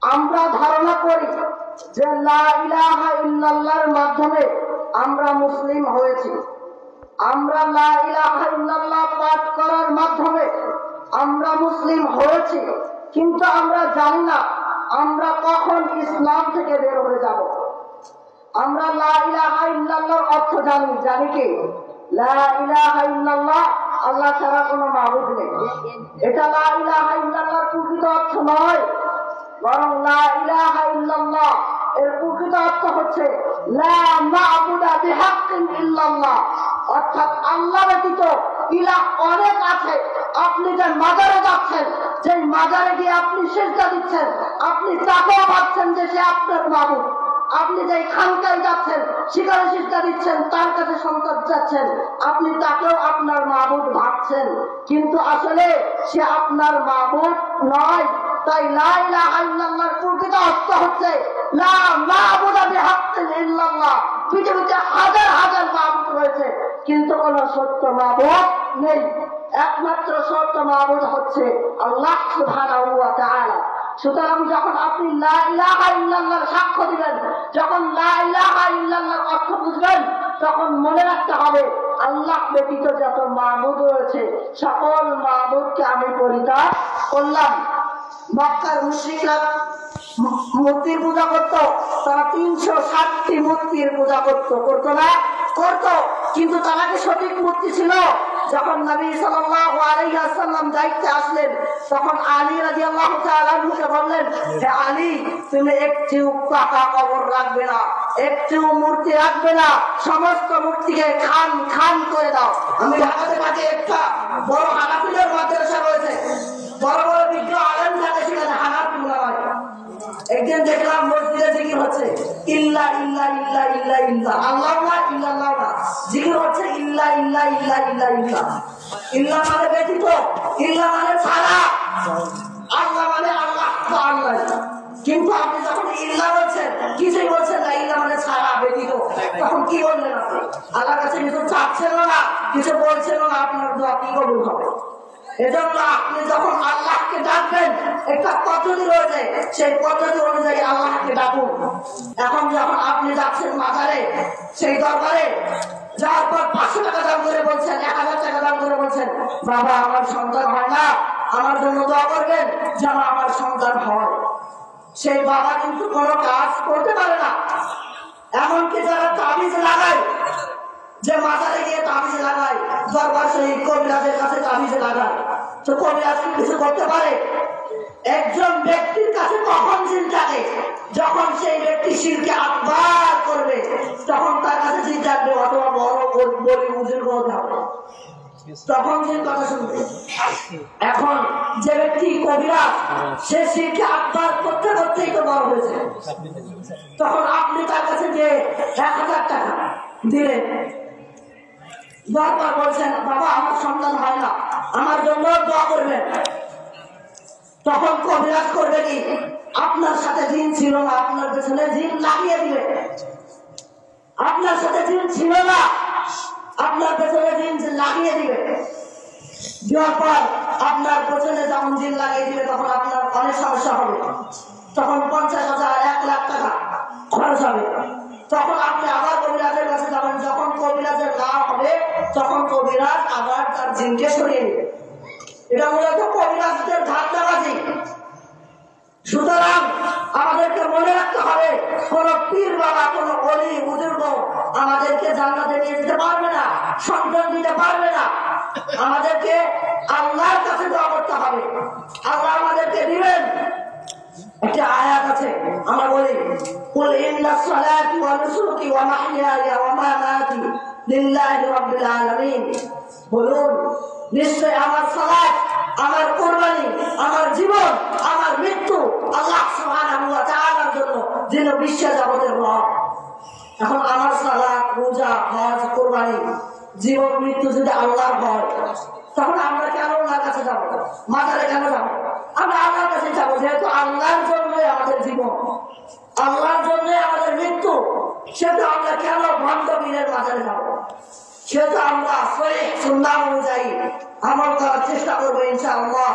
আমরা ধারণা করি যে লা ইলাহা ইল্লাল্লাহর মাধ্যমে আমরা মুসলিম হয়েছি, আমরা লা ইলাহা ইল্লাল্লাহ পাঠ করার মাধ্যমে আমরা মুসলিম হয়েছি, কিন্তু আমরা জানি না আমরা কখন ইসলাম থেকে বের হয়ে যাব। আমরা লা ইলাহা ইল্লাল্লাহর অর্থ জানি কি? লা ইলাহা ইল্লাল্লাহ, আল্লাহ ছাড়া কোনো মাবুদ নেই। এটা লা ইলাহা ইল্লাল্লাহর প্রকৃত অর্থ নয়, বরং লা ইলাহা ইল্লাল্লাহ এর প্রকৃত অর্থ হচ্ছে লা মা'বুদা বিহাক্কিন ইল্লাল্লাহ, অর্থাৎ আল্লাহ ব্যতীত ইলাহ অনেক আছে। আপনি যে মাজারে যাচ্ছেন, যে মাজারে গিয়ে আপনি সিজদা দিচ্ছেন, আপনি তাকেও ভাবছেন যে সে আপনার মাবুদ। আপনি যে খানকায় যাচ্ছেন, সেখানে সিজদা দিচ্ছেন, তার কাছে সন্তান যাচ্ছেন, আপনি তাকেও আপনার মাবুদ ভাবছেন, কিন্তু আসলে সে আপনার মাবুদ নয়। তাই লা ইলাহা ইল্লাল্লাহর প্রকৃত অর্থ হচ্ছে লা মা'বুদা বিহাক্কিন ইল্লাল্লাহ। পৃথিবীতে হাজার হাজার মাবুদ রয়েছে, কিন্তু কোন সত্য মাবুদ নেই। একমাত্র সত্য মাবুদ হচ্ছে আল্লাহ সুবহানাহু ওয়া তাআলা। সুতরাং যখন আপনি লা ইলাহা ইল্লাল্লাহর সাক্ষ্য দিবেন, যখন লা ইলাহা ইল্লাল্লাহর অর্থ বুঝবেন, তখন মনে রাখতে হবে আল্লাহ ব্যতীত যত মাবুদ রয়েছে সকল মাবুদকে আমি পরিত্যাগ করলাম। মক্কার মুশরিকরা মূর্তির পূজা করতো, তারা 360টি মূর্তির পূজা করতো না? করতো, কিন্তু তারা কি সঠিক মূর্তি ছিল? যখন নবী সাল্লাল্লাহু আলাইহি ওয়াসাল্লাম দায়িত্বে আসলেন, তখন আলী রাদিয়াল্লাহু তাআলা আনহুকে বললেন, হে আলী, তুমি একটিও পাকা কবর রাখবে না, একটিও মূর্তি রাখবে না, সমস্ত মূর্তিকে খান খান করে দাও। আমি ঢাকাতে কাছে একটা বড় হানাফিদের মাদ্রাসা রয়েছে, বড় বড় বিজ্ঞ আলেম থাকে সেখানে হানাফি উলামা। একদিন দেখলাম মসজিদে জিকির হচ্ছে ইল্লা ইল্লা ইল্লা ইল্লা ইল্লা, আল্লাহু না ইল্লাল্লাহ না, জিকির হচ্ছে ইল্লা ইল্লা ইল্লা ইল্লা ইল্লা। ইল্লা মানে ব্যতীত, ইল্লা মানে ছাড়া, আল্লাহ মানে আল্লাহ তো আল্লাহ। কিন্তু আপনি যখন ইল্লা বলছেন, কিছুই বলছেন না, ইল্লা মানে ছাড়া ব্যতীত, তখন কি বললেন আপনি? আল্লাহর কাছে কিছু চাচ্ছেন না, কিছু বলছেন না, আপনার দোয়া কি কবুল হবে? এজন্য আপনি যখন আল্লাহকে ডাকবেন, একটা পদ্ধতি রয়েছে, সেই পদ্ধতি অনুযায়ী আল্লাহকে ডাকুন। এখন যখন আপনি যাচ্ছেন মাজারে, সেই দরবারে যাওয়ার পর 500 টাকা দাম করে বলছেন, 1000 টাকা দাম করে বলছেন, বাবা আমার সন্তান হয় না, আমার জন্য দোয়া করবেন যেন আমার সন্তান হয়। সেই বাবা কিন্তু কোনো কাজ করতে পারে না। এমনকি যারা তাবিজ লাগায়, যে মাজারে গিয়ে তাবিজ লাগায়, দরবার সেই কবিরাজের কাছে তাবিজ লাগায়, তো কবিরাজ কিছু করতে পারে? একজন ব্যক্তির কাছে কখন জিন থাকে? যখন সেই ব্যক্তি শিরকে আকবার করবে, তখন তার কাছে জিন থাকবে, অথবা বড় বলি বুজুর্গ হতে হবে, তখন জিন কথা শুনবে। এখন যে ব্যক্তি কবিরাজ, সে শিরকে আকবার করতে করতেই তো বড় হয়েছে, তখন আপনি তার কাছে যে 1000 টাকা দিলেন, দরবার বলছেন, বাবা আমার সন্তান হয় না, আমার জন্য দোয়া করবেন, তখন কবিরাজ করবে কি? আপনার সাথে জিন ছিল না, আপনার পেছনে জিন লাগিয়ে দিবে। আপনার সাথে জিন ছিল না, আপনার পেছনে জিন লাগিয়ে দিবে। দেওয়ার পর আপনার পেছনে যখন জিন লাগিয়ে দিবে, তখন আপনার অনেক সমস্যা হবে, তখন 50,000 1 লাখ টাকা খরচ হবে। তখন আপনি আবার কবিরাজের কাছে যাবেন, যখন কবিরাজের লাভ হবে, তখন কবিরাজ আবার তার জিনকে সরিয়ে নেবে। এটা মূলত কবিরাজদের ধান্দাবাজি। সুতরাং আমাদেরকে মনে রাখতে হবে, কোন পীর বাবা, কোন ওলি বুজুর্গ আমাদেরকে জান্নাতে নিয়ে যেতে পারবে না, সন্তান দিতে পারবে না। আমাদেরকে আল্লাহর কাছে দোয়া করতে হবে, আল্লাহ আমাদেরকে দিবেন। একটা আয়াত আছে, আমরা বলি কুল ইন্না সালাতি ওয়া নুসুকি ওয়া মাহইয়ায়া ওয়া মামাতি লিল্লাহি রাব্বিল আলামিন। বলুন, নিশ্চয় আমার সালাত, আমার কুরবানি, আমার জীবন, আমার মৃত্যু আল্লাহ সুবহানাহু ওয়া তাআলার জন্য, যিনি বিশ্ব জগতের রব। এখন আমার সালাত, রোজা, হজ, কুরবানি, জীবন মৃত্যু যদি আল্লাহর হয়, তখন আমরা কেন আল্লাহর কাছে যাব? মাজারে কেন যাব? আমরা আল্লাহর কাছে যাবো, যেহেতু আল্লাহর জন্যই আমাদের জীবন, আল্লাহর জন্যই আমাদের মৃত্যু। সেহেতু আমরা কেন ভণ্ড পীরের মাজারে যাবো? সেহেতু আমরা সহিহ সুন্নাহ অনুযায়ী আমল করার চেষ্টা করবো ইনশাআল্লাহ।